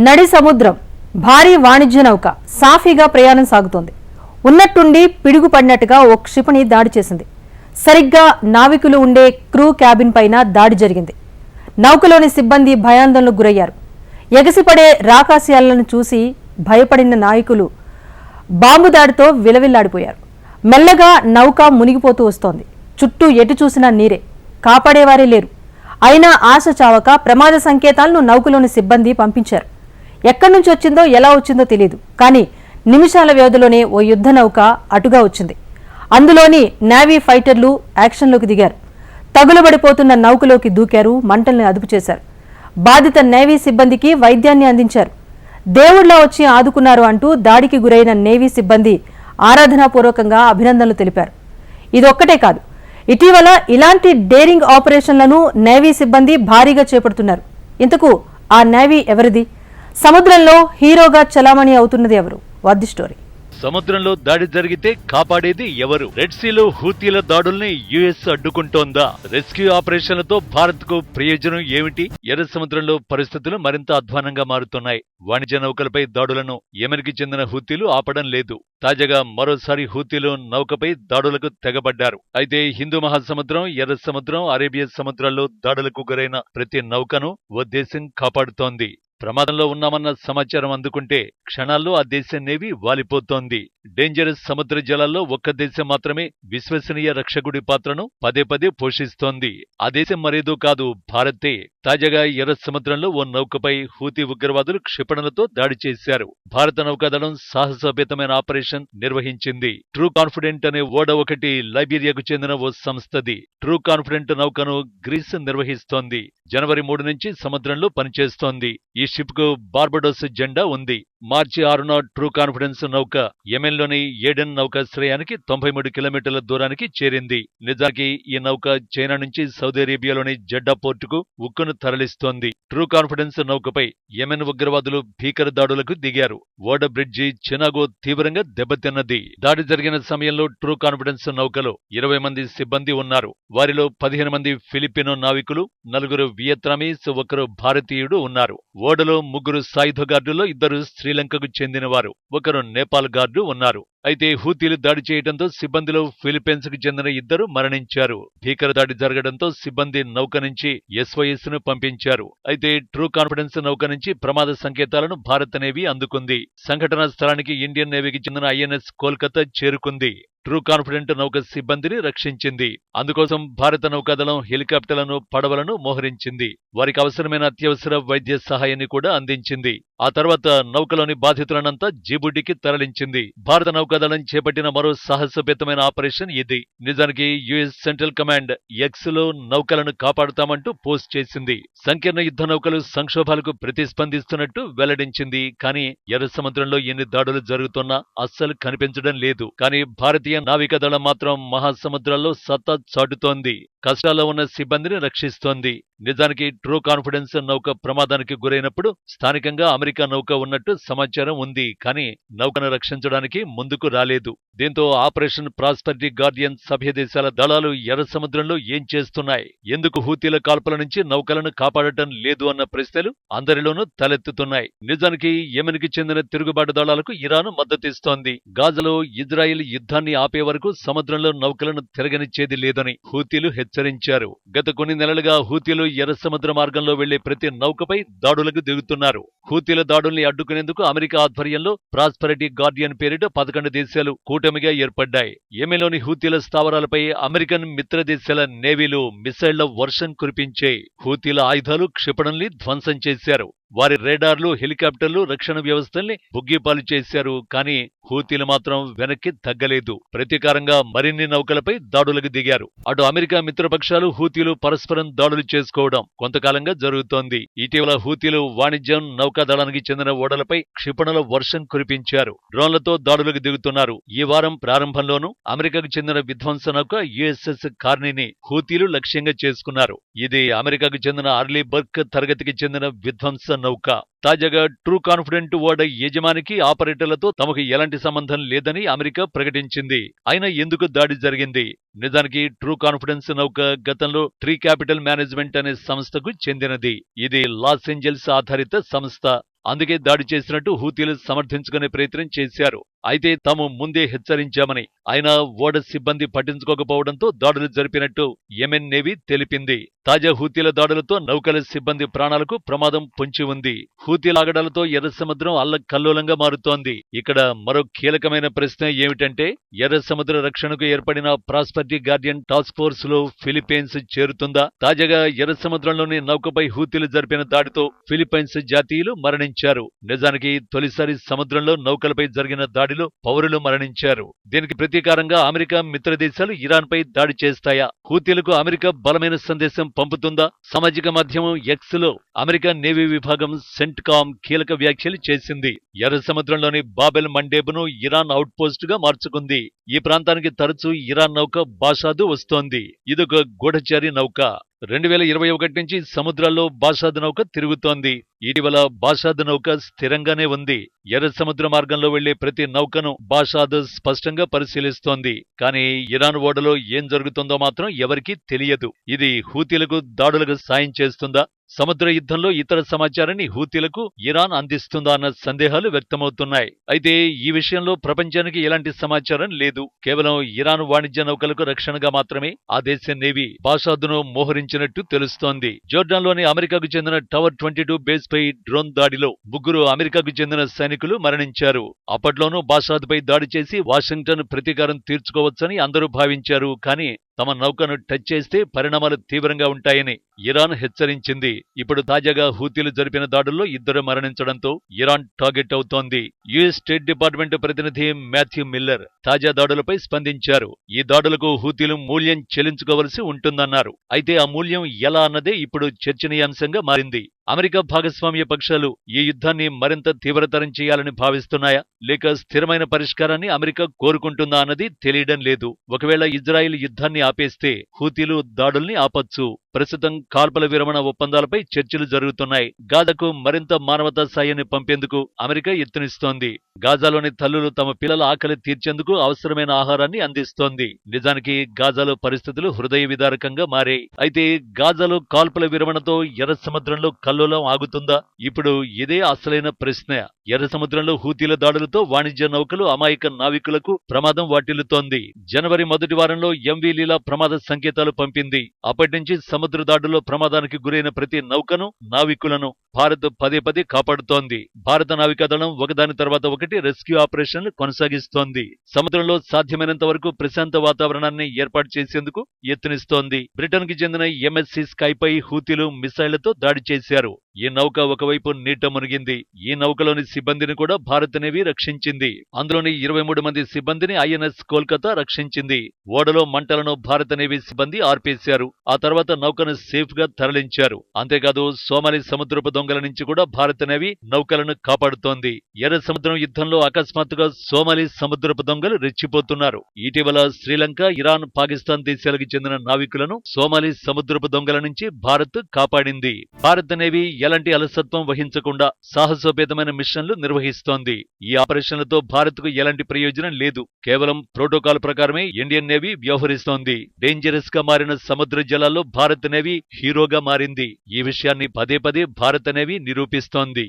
నడి సముద్రం భారీ వాణిజ్య నౌక సాఫీగా ప్రయాణం సాగుతోంది. ఉన్నట్టుండి పిడుగు పడినట్టుగా ఓ క్షిపణి దాడి చేసింది. సరిగ్గా నావికులు ఉండే క్రూ క్యాబిన్ పైన దాడి జరిగింది. నౌకలోని సిబ్బంది భయాందోళనకు గురయ్యారు. ఎగసిపడే రాకాశయాలను చూసి భయపడిన నాయకులు బాంబు దాడితో విలవిల్లాడిపోయారు. మెల్లగా నౌక మునిగిపోతూ వస్తోంది. చుట్టూ ఎటు చూసినా నీరే, కాపాడేవారే లేరు. అయినా ఆశ చావక ప్రమాద సంకేతాలను నౌకలోని సిబ్బంది పంపించారు. ఎక్కడి నుంచి వచ్చిందో ఎలా వచ్చిందో తెలియదు, కానీ నిమిషాల వ్యవధిలోనే ఓ యుద్ధ నౌక అటుగా వచ్చింది. అందులోని నేవీ ఫైటర్లు యాక్షన్లోకి దిగారు. తగులబడిపోతున్న నౌకలోకి దూకారు, మంటల్ని అదుపు చేశారు. బాధిత నేవీ సిబ్బందికి వైద్యాన్ని అందించారు. దేవుళ్లా వచ్చి ఆదుకున్నారు అంటూ దాడికి గురైన నేవీ సిబ్బంది ఆరాధనాపూర్వకంగా అభినందనలు తెలిపారు. ఇదొక్కటే కాదు, ఇటీవల ఇలాంటి డేరింగ్ ఆపరేషన్లను నేవీ సిబ్బంది భారీగా చేపడుతున్నారు. ఇంతకు ఆ నేవీ ఎవరిది? సముద్రంలో హీరోగా చలామణి అవుతున్నది ఎవరు? What the story. సముద్రంలో దాడి జరిగితే కాపాడేది ఎవరు? రెడ్ సీలో హూతీల దాడుల్ని యుఎస్ అడ్డుకుంటోందా? రెస్క్యూ ఆపరేషన్లతో భారత్ కు ప్రయోజనం ఏమిటి? ఎర్ర సముద్రంలో పరిస్థితులు మరింత అధ్వానంగా మారుతున్నాయి. వాణిజ్య నౌకలపై దాడులను యెమెన్కి చెందిన హూతీలు ఆపడం లేదు. తాజాగా మరోసారి హూతీలు నౌకపై దాడులకు తెగబడ్డారు. అయితే హిందూ మహాసముద్రం, ఎర్ర సముద్రం, అరేబియా సముద్రాల్లో దాడులకు గురైన ప్రతి నౌకను ఓ దేశం కాపాడుతోంది. ప్రమాదంలో ఉన్నామన్న సమాచారం అందుకుంటే క్షణాల్లో ఆ దేశ నేవీ వాలిపోతోంది. డేంజరస్ సముద్ర జలాల్లో ఒక్క దేశం మాత్రమే విశ్వసనీయ రక్షకుడి పాత్రను పదే పదే పోషిస్తోంది. ఆ దేశం మరేదో కాదు, భారతే. తాజాగా ఎర్ర సముద్రంలో ఓ నౌకపై హూతీ ఉగ్రవాదులు క్షిపణులతో దాడి చేశారు. భారత నౌకాదళం సాహసోపేతమైన ఆపరేషన్ నిర్వహించింది. ట్రూ కాన్ఫిడెంట్ అనే ఓడ ఒకటి లైబీరియాకు చెందిన ఓ సంస్థది. ట్రూ కాన్ఫిడెంట్ నౌకను గ్రీస్ నిర్వహిస్తోంది. జనవరి 3 నుంచి సముద్రంలో పనిచేస్తోంది. ఈ షిప్ కు బార్బడోస్ జెండా ఉంది. మార్చి 6న ట్రూ కాన్ఫిడెన్స్ నౌక యెమెన్లోని ఏడెన్ నౌకాశ్రయానికి 93 కిలోమీటర్ల దూరానికి చేరింది. నిజానికి ఈ నౌక చైనా నుంచి సౌదీ అరేబియాలోని జెడ్డా పోర్టుకు ఉక్కును తరలిస్తోంది. ట్రూ కాన్ఫిడెన్స్ నౌకపై యెమెన్ ఉగ్రవాదులు భీకర దాడులకు దిగారు. ఓడ బ్రిడ్జి చినాగో తీవ్రంగా దెబ్బతిన్నది. దాడి జరిగిన సమయంలో ట్రూ కాన్ఫిడెన్స్ నౌకలో 20 మంది సిబ్బంది ఉన్నారు. వారిలో 15 మంది ఫిలిపినో నావికులు, 4 వియత్నామీస్, 1 భారతీయుడు ఉన్నారు. ఓడలో 3 సాయుధ గార్డుల్లో 2 శ్రీలంకకు చెందినవారు, 1 నేపాల్ గార్డు ఉన్నారు. అయితే హూతీలు దాడి చేయడంతో సిబ్బందిలో ఫిలిప్పీన్స్ కు చెందిన 2 మరణించారు. భీకర దాడి జరగడంతో సిబ్బంది నౌక నుంచి SOS ను పంపించారు. అయితే ట్రూ కాన్ఫిడెన్స్ నౌక నుంచి ప్రమాద సంకేతాలను భారత నేవీ అందుకుంది. సంఘటనా స్థలానికి ఇండియన్ నేవీకి చెందిన INS కోల్కతా చేరుకుంది. ట్రూ కాన్ఫిడెంట్ నౌక సిబ్బందిని రక్షించింది. అందుకోసం భారత నౌకాదళం హెలికాప్టర్లను, పడవలను మోహరించింది. వారికి అవసరమైన అత్యవసర వైద్య సహాయాన్ని కూడా అందించింది. ఆ తర్వాత నౌకలోని బాధితులనంతా జిబూటికి తరలించింది. భారత నౌకాదళం చేపట్టిన మరో సాహసోపేతమైన ఆపరేషన్ ఇది. నిజానికి యుఎస్ సెంట్రల్ కమాండ్ X లో నౌకలను కాపాడుతామంటూ పోస్ట్ చేసింది. సంకీర్ణ యుద్ధ నౌకలు సంక్షోభాలకు ప్రతిస్పందిస్తున్నట్టు వెల్లడించింది. కానీ ఎర్ర సముద్రంలో ఎన్ని దాడులు జరుగుతున్నా అస్సలు కనిపించడం లేదు. కానీ భారతీయ నావికాదళం మాత్రం మహాసముద్రాల్లో సత్తా చాటుతోంది. కష్టాల్లో ఉన్న సిబ్బందిని రక్షిస్తోంది. నిజానికి ట్రూ కాన్ఫిడెన్స్ నౌక ప్రమాదానికి గురైనప్పుడు స్థానికంగా అమెరికా నౌక ఉన్నట్టు సమాచారం ఉంది. కానీ నౌకను రక్షించడానికి ముందుకు రాలేదు. దీంతో ఆపరేషన్ ప్రాస్పరిటీ గార్డియన్ సభ్య దేశాల దళాలు ఎర్ర సముద్రంలో ఏం చేస్తున్నాయి? ఎందుకు హూతీల కాల్పుల నుంచి నౌకలను కాపాడటం లేదు అన్న ప్రశ్నలు అందరిలోనూ తలెత్తుతున్నాయి. నిజానికి యెమెన్కి చెందిన తిరుగుబాటు దళాలకు ఇరాన్ మద్దతిస్తోంది. గాజాలో ఇజ్రాయిల్ యుద్ధాన్ని ఆపే వరకు సముద్రంలో నౌకలను తిరగనిచ్చేది లేదని హూతీలు హెచ్చరించారు. గత కొన్ని నెలలుగా హూతీలు ఎర్ర సముద్ర మార్గంలో వెళ్లే ప్రతి నౌకపై దాడులకు దిగుతున్నారు. హూతీల దాడుల్ని అడ్డుకునేందుకు అమెరికా ఆధ్వర్యంలో ప్రాస్పరిటీ గార్డియన్ పేరిట 11 దేశాలు కూటమిగా ఏర్పడ్డాయి. యెమెన్లోని హూతీల స్థావరాలపై అమెరికన్ మిత్ర దేశాల నేవీలు మిసైళ్ల వర్షం కురిపించే హూతీల ఆయుధాలు, క్షిపణుల్ని ధ్వంసం చేశారు. వారి రేడార్లు, హెలికాప్టర్లు, రక్షణ వ్యవస్థల్ని బుగ్గిపాలు చేశారు. కానీ హూతీలు మాత్రం వెనక్కి తగ్గలేదు. ప్రతీకారంగా మరిన్ని నౌకలపై దాడులకు దిగారు. అటు అమెరికా మిత్రపక్షాలు, హూతీలు పరస్పరం దాడులు చేసుకోవడం కొంతకాలంగా జరుగుతోంది. ఇటీవల హూతీలు వాణిజ్యం నౌకాదళానికి చెందిన ఓడలపై క్షిపణుల వర్షం కురిపించారు. డ్రోన్లతో దాడులకు దిగుతున్నారు. ఈ వారం ప్రారంభంలోనూ అమెరికాకు చెందిన విధ్వంస నౌక USS కార్నీని హూతీలు లక్ష్యంగా చేసుకున్నారు. ఇది అమెరికాకు చెందిన ఆర్లీ బర్క్ తరగతికి చెందిన విధ్వంస నౌక. తాజాగా ట్రూ కాన్ఫిడెంట్ ఓడ యజమానికి, ఆపరేటర్లతో తమకు ఎలాంటి సంబంధం లేదని అమెరికా ప్రకటించింది. అయినా ఎందుకు దాడి జరిగింది? నిజానికి ట్రూ కాన్ఫిడెన్స్ నౌక గతంలో ట్రీ క్యాపిటల్ మేనేజ్మెంట్ అనే సంస్థకు చెందినది. ఇది లాస్ ఏంజల్స్ ఆధారిత సంస్థ. అందుకే దాడి చేసినట్టు హూతీలు సమర్థించుకునే ప్రయత్నం చేశారు. అయితే తాము ముందే హెచ్చరించామని, అయినా ఓడ సిబ్బంది పట్టించుకోకపోవడంతో దాడులు జరిపినట్టు యెమెన్ నేవీ తెలిపింది. తాజా హూతీల దాడులతో నౌకల సిబ్బంది ప్రాణాలకు ప్రమాదం పొంచి ఉంది. హూతీల ఆగడాలతో ఎర్ర సముద్రం అల్లకల్లోలంగా మారుతోంది. ఇక్కడ మరో కీలకమైన ప్రశ్న ఏమిటంటే, ఎర్ర సముద్ర రక్షణకు ఏర్పడిన ప్రాస్పరిటీ గార్డియన్ టాస్క్ ఫోర్స్ లో ఫిలిప్పైన్స్ చేరుతుందా? తాజాగా ఎర్ర సముద్రంలోని నౌకపై హూతీలు జరిపిన దాడితో ఫిలిప్పైన్స్ జాతీయులు మరణించారు. నిజానికి తొలిసారి సముద్రంలో నౌకలపై జరిగిన దాడిలో పౌరులు మరణించారు. దీనికి ప్రతీకారంగా అమెరికా మిత్రదేశాలు ఇరాన్పై దాడి చేస్తాయా? హూతీలకు అమెరికా బలమైన సందేశం పంపుతుందా? సామాజిక మాధ్యమం ఎక్స్ లో అమెరికా నేవీ విభాగం సెంట్కామ్ కీలక వ్యాఖ్యలు చేసింది. ఎర్ర సముద్రంలోని బాబెల్ మండేబును ఇరాన్ అవుట్ పోస్ట్ గా మార్చుకుంది. ఈ ప్రాంతానికి తరచూ ఇరాన్ నౌక బాషాదు వస్తోంది. ఇదొక గూఢచారి నౌక. 2021 నుంచి సముద్రాల్లో బాషాద్ నౌక తిరుగుతోంది. ఇటీవల బాషాద్ నౌక స్థిరంగానే ఉంది. ఎర్ర సముద్ర మార్గంలో వెళ్లే ప్రతి నౌకను బాషాద్ స్పష్టంగా పరిశీలిస్తోంది. కానీ ఇరాన్ ఓడలో ఏం జరుగుతుందో మాత్రం ఎవరికీ తెలియదు. ఇది హూతీలకు దాడులకు సాయం చేస్తుందా? సముద్ర యుద్ధంలో ఇతర సమాచారాన్ని హూతీలకు ఇరాన్ అందిస్తుందా అన్న సందేహాలు వ్యక్తమవుతున్నాయి. అయితే ఈ విషయంలో ప్రపంచానికి ఎలాంటి సమాచారం లేదు. కేవలం ఇరాన్ వాణిజ్య నౌకలకు రక్షణగా మాత్రమే ఆ దేశ నేవీ బాషాదును మోహరించినట్టు తెలుస్తోంది. జోర్డాన్లోని అమెరికాకు చెందిన టవర్ 22 బేస్ పై డ్రోన్ దాడిలో 3 అమెరికాకు చెందిన సైనికులు మరణించారు. అప్పట్లోనూ బాషాద్పై దాడి చేసి వాషింగ్టన్ ప్రతీకారం తీర్చుకోవచ్చని అందరూ భావించారు. కానీ తమ నౌకను టచ్ చేస్తే పరిణామాలు తీవ్రంగా ఉంటాయని ఇరాన్ హెచ్చరించింది. ఇప్పుడు తాజాగా హూతీలు జరిపిన దాడుల్లో 2 మరణించడంతో ఇరాన్ టార్గెట్ అవుతోంది. యుఎస్ స్టేట్ డిపార్ట్మెంట్ ప్రతినిధి మాథ్యూ మిల్లర్ తాజా దాడులపై స్పందించారు. ఈ దాడులకు హూతీలు మూల్యం చెల్లించుకోవలసి ఉంటుందన్నారు. అయితే ఆ మూల్యం ఎలా అన్నదే ఇప్పుడు చర్చనీయాంశంగా మారింది. అమెరికా భాగస్వామ్య పక్షాలు ఈ యుద్ధాన్ని మరింత తీవ్రతరం చేయాలని భావిస్తున్నాయా, లేక స్థిరమైన పరిష్కారాన్ని అమెరికా కోరుకుంటుందా అన్నది తెలియడం లేదు. ఒకవేళ ఇజ్రాయిల్ యుద్ధాన్ని ఆపేస్తే హూతీలు దాడుల్ని ఆపొచ్చు. ప్రస్తుతం కాల్పుల విరమణ ఒప్పందాలపై చర్చలు జరుగుతున్నాయి. గాజాకు మరింత మానవతా సాయాన్ని పంపేందుకు అమెరికా యత్నిస్తోంది. గాజాలోని తల్లులు తమ పిల్లల ఆకలి తీర్చేందుకు అవసరమైన ఆహారాన్ని అందిస్తోంది. నిజానికి గాజాలో పరిస్థితులు హృదయ విదారకంగా మారాయి. అయితే గాజాలో కాల్పుల విరమణతో ఎర్ర సముద్రంలో కల్లోలం ఆగుతుందా? ఇప్పుడు ఇదే అసలైన ప్రశ్న. ఎర్ర సముద్రంలో హూతీల దాడులతో వాణిజ్య నౌకలు అమాయక నావికులకు ప్రమాదం వాటిల్లుతోంది. జనవరి మొదటి వారంలో ఎంవీ లీలా ప్రమాద సంకేతాలు పంపింది. అప్పటి నుంచి సముద్ర దాడుల్లో ప్రమాదానికి గురైన ప్రతి నౌకను, నావికులను భారత్ పదే పదే కాపాడుతోంది. భారత నావికాదళం ఒకదాని తర్వాత ఒకటి రెస్క్యూ ఆపరేషన్లు కొనసాగిస్తోంది. సముద్రంలో సాధ్యమైనంత వరకు ప్రశాంత వాతావరణాన్ని ఏర్పాటు చేసేందుకు యత్నిస్తోంది. బ్రిటన్ కి చెందిన ఎంఎస్సీ స్కైపై హూతీలు మిసైళ్లతో దాడి చేశారు. ఈ నౌక ఒకవైపు నీట మునిగింది. ఈ నౌకలోని సిబ్బందిని కూడా భారత నేవీ రక్షించింది. అందులోని 23 మంది సిబ్బందిని ఐఎన్ఎస్ కోల్కతా రక్షించింది. ఓడలో మంటలను భారత నేవీ సిబ్బంది ఆర్పేశారు. ఆ తర్వాత నౌకను సేఫ్ గా తరలించారు. అంతేకాదు సోమాలి సముద్రపు దొంగల నుంచి కూడా భారత నేవీ నౌకలను కాపాడుతోంది. ఎర్ర సముద్రం యుద్ధంలో అకస్మాత్తుగా సోమాలి సముద్రపు దొంగలు రెచ్చిపోతున్నారు. ఇటీవల శ్రీలంక, ఇరాన్, పాకిస్తాన్ దేశాలకు చెందిన నావికులను సోమాలి సముద్రపు దొంగల నుంచి భారత్ కాపాడింది. భారత నేవీ ఎలాంటి అలసత్వం వహించకుండా సాహసోపేతమైన మిషన్లు నిర్వహిస్తోంది. ఈ ఆపరేషన్లతో భారత్ కు ఎలాంటి ప్రయోజనం లేదు. కేవలం ప్రోటోకాల్ ప్రకారమే ఇండియన్ నేవీ వ్యవహరిస్తోంది. డేంజరస్ గా మారిన సముద్ర జలాల్లో భారత నేవీ హీరోగా మారింది. ఈ విషయాన్ని పదే పదే భారత నేవీ నిరూపిస్తోంది.